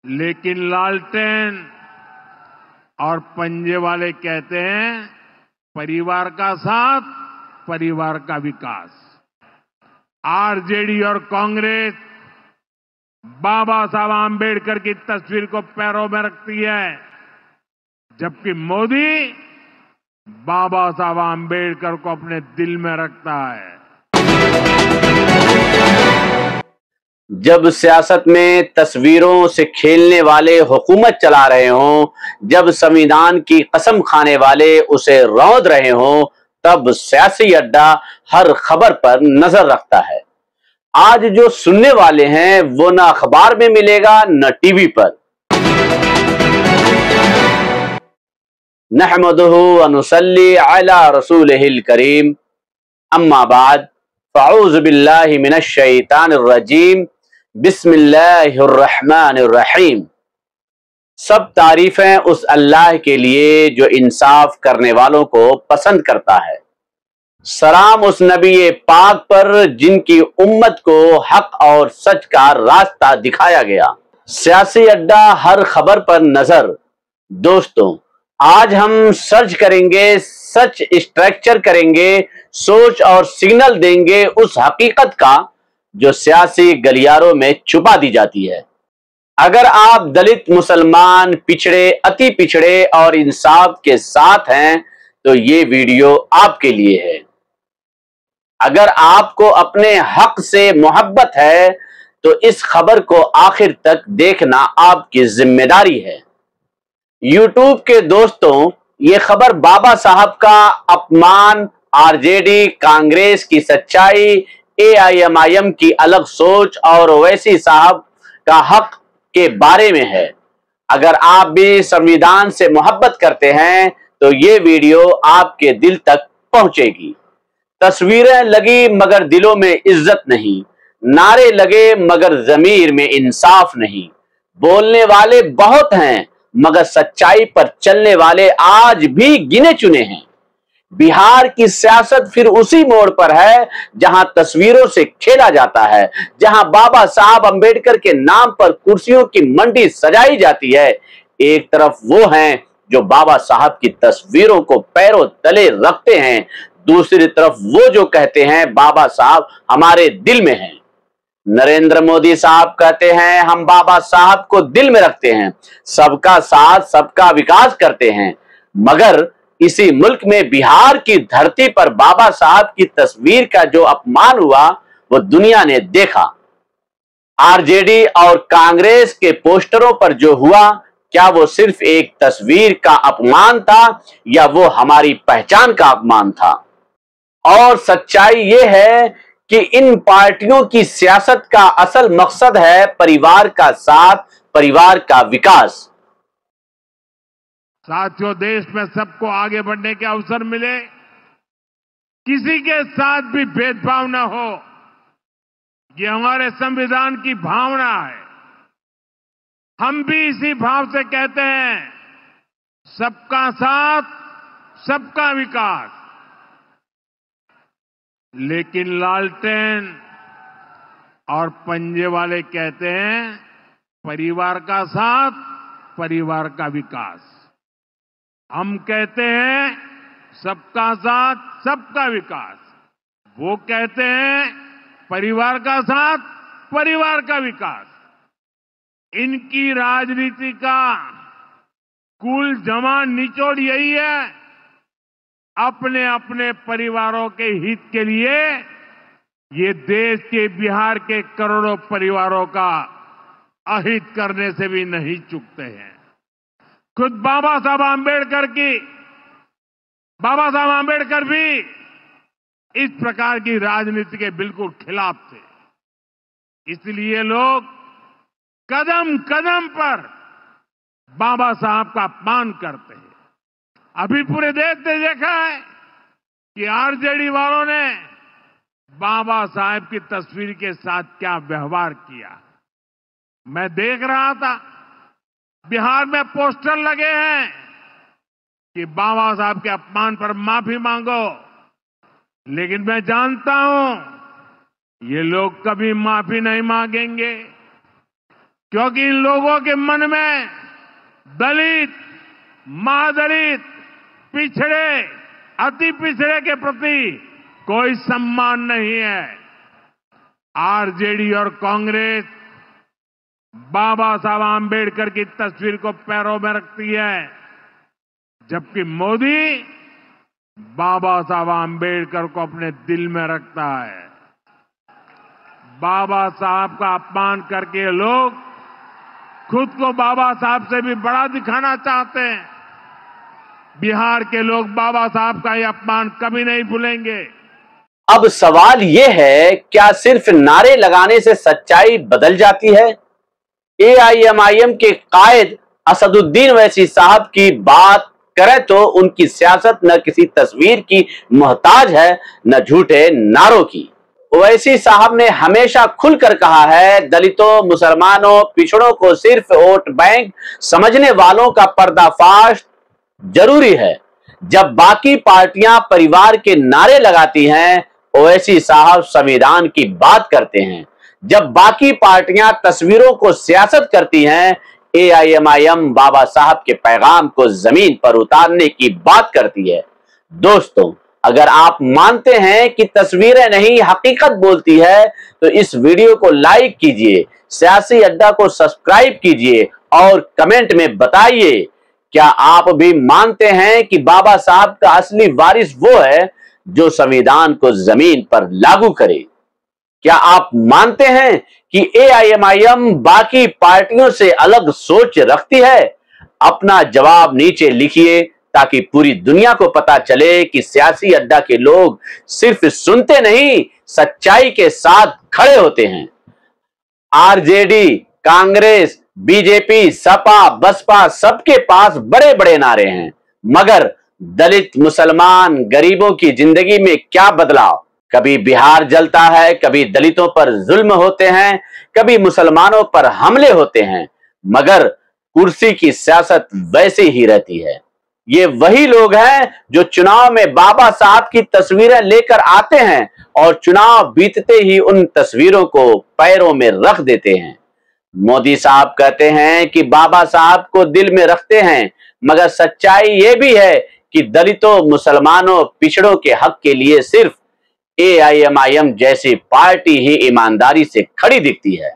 लेकिन लालटेन और पंजे वाले कहते हैं परिवार का साथ, परिवार का विकास। आरजेडी और कांग्रेस बाबा साहब आंबेडकर की तस्वीर को पैरों में रखती है, जबकि मोदी बाबा साहब आंबेडकर को अपने दिल में रखता है। जब सियासत में तस्वीरों से खेलने वाले हुकूमत चला रहे हों, जब संविधान की कसम खाने वाले उसे रौंद रहे हों, तब सियासी अड्डा हर खबर पर नजर रखता है। आज जो सुनने वाले हैं वो न अखबार में मिलेगा न टीवी पर। नहमदुहु व नुसल्ली अला रसूलिहिल करीम, अम्मा बाद, फ़अऊज़ु बिल्लाहि मिनश शैतानिर रजीम, बिस्मिल्लाहिर रहमानिर रहीम। सब तारीफें उस अल्लाह के लिए जो इंसाफ करने वालों को पसंद करता है। सलाम उस नबी पाक पर जिनकी उम्मत को हक और सच का रास्ता दिखाया गया। सियासी अड्डा हर खबर पर नजर। दोस्तों, आज हम सर्च करेंगे, सच स्ट्रक्चर करेंगे, सोच और सिग्नल देंगे उस हकीकत का जो सियासी गलियारों में छुपा दी जाती है। अगर आप दलित, मुसलमान, पिछड़े, अति पिछड़े और इंसाफ के साथ हैं तो ये वीडियो आपके लिए है। अगर आपको अपने हक से मोहब्बत है तो इस खबर को आखिर तक देखना आपकी जिम्मेदारी है। यूट्यूब के दोस्तों, ये खबर बाबा साहब का अपमान, आरजेडी कांग्रेस की सच्चाई, एआईएमआईएम की अलग सोच और ओवैसी साहब का हक के बारे में है। अगर आप भी संविधान से मोहब्बत करते हैं तो ये वीडियो आपके दिल तक पहुंचेगी। तस्वीरें लगी मगर दिलों में इज्जत नहीं, नारे लगे मगर जमीर में इंसाफ नहीं। बोलने वाले बहुत हैं मगर सच्चाई पर चलने वाले आज भी गिने चुने हैं। बिहार की सियासत फिर उसी मोड़ पर है जहां तस्वीरों से खेला जाता है, जहां बाबा साहब अंबेडकर के नाम पर कुर्सियों की मंडी सजाई जाती है। एक तरफ वो हैं जो बाबा साहब की तस्वीरों को पैरों तले रखते हैं, दूसरी तरफ वो जो कहते हैं बाबा साहब हमारे दिल में हैं। नरेंद्र मोदी साहब कहते हैं हम बाबा साहब को दिल में रखते हैं, सबका साथ सबका विकास करते हैं, मगर इसी मुल्क में बिहार की धरती पर बाबा साहब की तस्वीर का जो अपमान हुआ वो दुनिया ने देखा। आरजेडी और कांग्रेस के पोस्टरों पर जो हुआ, क्या वो सिर्फ एक तस्वीर का अपमान था या वो हमारी पहचान का अपमान था? और सच्चाई ये है कि इन पार्टियों की सियासत का असल मकसद है परिवार का साथ, परिवार का विकास। साथियों, देश में सबको आगे बढ़ने के अवसर मिले, किसी के साथ भी भेदभाव न हो, ये हमारे संविधान की भावना है। हम भी इसी भाव से कहते हैं सबका साथ, सबका विकास। लेकिन लालटेन और पंजे वाले कहते हैं परिवार का साथ, परिवार का विकास। हम कहते हैं सबका साथ, सबका विकास। वो कहते हैं परिवार का साथ, परिवार का विकास। इनकी राजनीति का कुल जमा निचोड़ यही है, अपने अपने परिवारों के हित के लिए ये देश के, बिहार के करोड़ों परिवारों का अहित करने से भी नहीं चूकते हैं। खुद बाबा साहब आंबेडकर भी इस प्रकार की राजनीति के बिल्कुल खिलाफ थे। इसलिए लोग कदम कदम पर बाबा साहब का अपमान करते हैं। अभी पूरे देश ने देखा है कि आरजेडी वालों ने बाबा साहब की तस्वीर के साथ क्या व्यवहार किया। मैं देख रहा था बिहार में पोस्टर लगे हैं कि बाबा साहब के अपमान पर माफी मांगो, लेकिन मैं जानता हूं ये लोग कभी माफी नहीं मांगेंगे। क्योंकि इन लोगों के मन में दलित, महादलित, पिछड़े, अति पिछड़े के प्रति कोई सम्मान नहीं है। आरजेडी और कांग्रेस बाबा साहब आंबेडकर की तस्वीर को पैरों में रखती है, जबकि मोदी बाबा साहब आंबेडकर को अपने दिल में रखता है। बाबा साहब का अपमान करके लोग खुद को बाबा साहब से भी बड़ा दिखाना चाहते हैं। बिहार के लोग बाबा साहब का ये अपमान कभी नहीं भूलेंगे। अब सवाल यह है, क्या सिर्फ नारे लगाने से सच्चाई बदल जाती है? एआईएमआईएम के कायद असदुद्दीन ओवैसी साहब की बात करें तो उनकी सियासत न किसी तस्वीर की मोहताज है, न झूठे नारों की। ओवैसी साहब ने हमेशा खुलकर कहा है, दलितों, मुसलमानों, पिछड़ों को सिर्फ वोट बैंक समझने वालों का पर्दाफाश जरूरी है। जब बाकी पार्टियां परिवार के नारे लगाती हैं, ओवैसी साहब संविधान की बात करते हैं। जब बाकी पार्टियां तस्वीरों को सियासत करती हैं, एआईएमआईएम बाबा साहब के पैगाम को जमीन पर उतारने की बात करती है। दोस्तों, अगर आप मानते हैं कि तस्वीरें नहीं हकीकत बोलती है, तो इस वीडियो को लाइक कीजिए, सियासी अड्डा को सब्सक्राइब कीजिए और कमेंट में बताइए, क्या आप भी मानते हैं कि बाबा साहब का असली वारिस वो है जो संविधान को जमीन पर लागू करे? क्या आप मानते हैं कि एआईएमआईएम बाकी पार्टियों से अलग सोच रखती है? अपना जवाब नीचे लिखिए ताकि पूरी दुनिया को पता चले कि सियासी अड्डा के लोग सिर्फ सुनते नहीं, सच्चाई के साथ खड़े होते हैं। आरजेडी, कांग्रेस, बीजेपी, सपा, बसपा सबके पास बड़े बड़े नारे हैं, मगर दलित, मुसलमान, गरीबों की जिंदगी में क्या बदलाव? कभी बिहार जलता है, कभी दलितों पर जुल्म होते हैं, कभी मुसलमानों पर हमले होते हैं, मगर कुर्सी की सियासत वैसे ही रहती है। ये वही लोग हैं जो चुनाव में बाबा साहब की तस्वीरें लेकर आते हैं और चुनाव बीतते ही उन तस्वीरों को पैरों में रख देते हैं। मोदी साहब कहते हैं कि बाबा साहब को दिल में रखते हैं, मगर सच्चाई ये भी है कि दलितों, मुसलमानों, पिछड़ों के हक के लिए सिर्फ एआईएमआईएम जैसी पार्टी ही ईमानदारी से खड़ी दिखती है।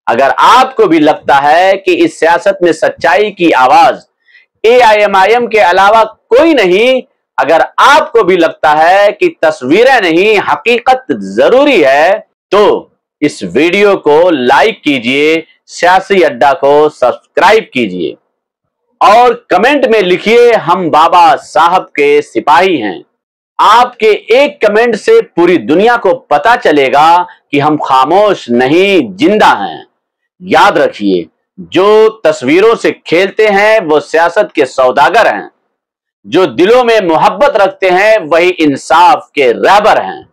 अगर आपको भी लगता है कि इस सियासत में सच्चाई की आवाज एआईएमआईएम के अलावा कोई नहीं, अगर आपको भी लगता है कि तस्वीरें नहीं हकीकत जरूरी है, तो इस वीडियो को लाइक कीजिए, सियासी अड्डा को सब्सक्राइब कीजिए और कमेंट में लिखिए, हम बाबा साहब के सिपाही हैं। आपके एक कमेंट से पूरी दुनिया को पता चलेगा कि हम खामोश नहीं, जिंदा हैं। याद रखिए, जो तस्वीरों से खेलते हैं वो सियासत के सौदागर हैं, जो दिलों में मोहब्बत रखते हैं वही इंसाफ के रहबर हैं।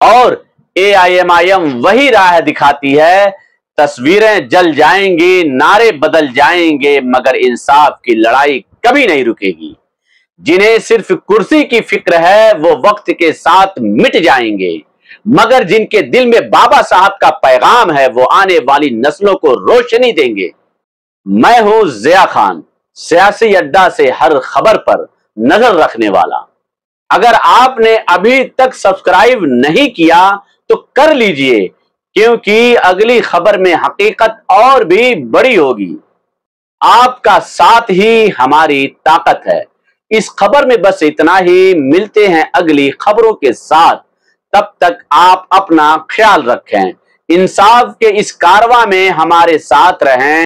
और एआईएमआईएम वही राह दिखाती है। तस्वीरें जल जाएंगी, नारे बदल जाएंगे, मगर इंसाफ की लड़ाई कभी नहीं रुकेगी। जिन्हें सिर्फ कुर्सी की फिक्र है वो वक्त के साथ मिट जाएंगे, मगर जिनके दिल में बाबा साहब का पैगाम है वो आने वाली नस्लों को रोशनी देंगे। मैं हूं जिया खान, सियासी अड्डा से हर खबर पर नजर रखने वाला। अगर आपने अभी तक सब्सक्राइब नहीं किया तो कर लीजिए, क्योंकि अगली खबर में हकीकत और भी बड़ी होगी। आपका साथ ही हमारी ताकत है। इस खबर में बस इतना ही। मिलते हैं अगली खबरों के साथ। तब तक आप अपना ख्याल रखें। इंसाफ के इस कारवां में हमारे साथ रहें।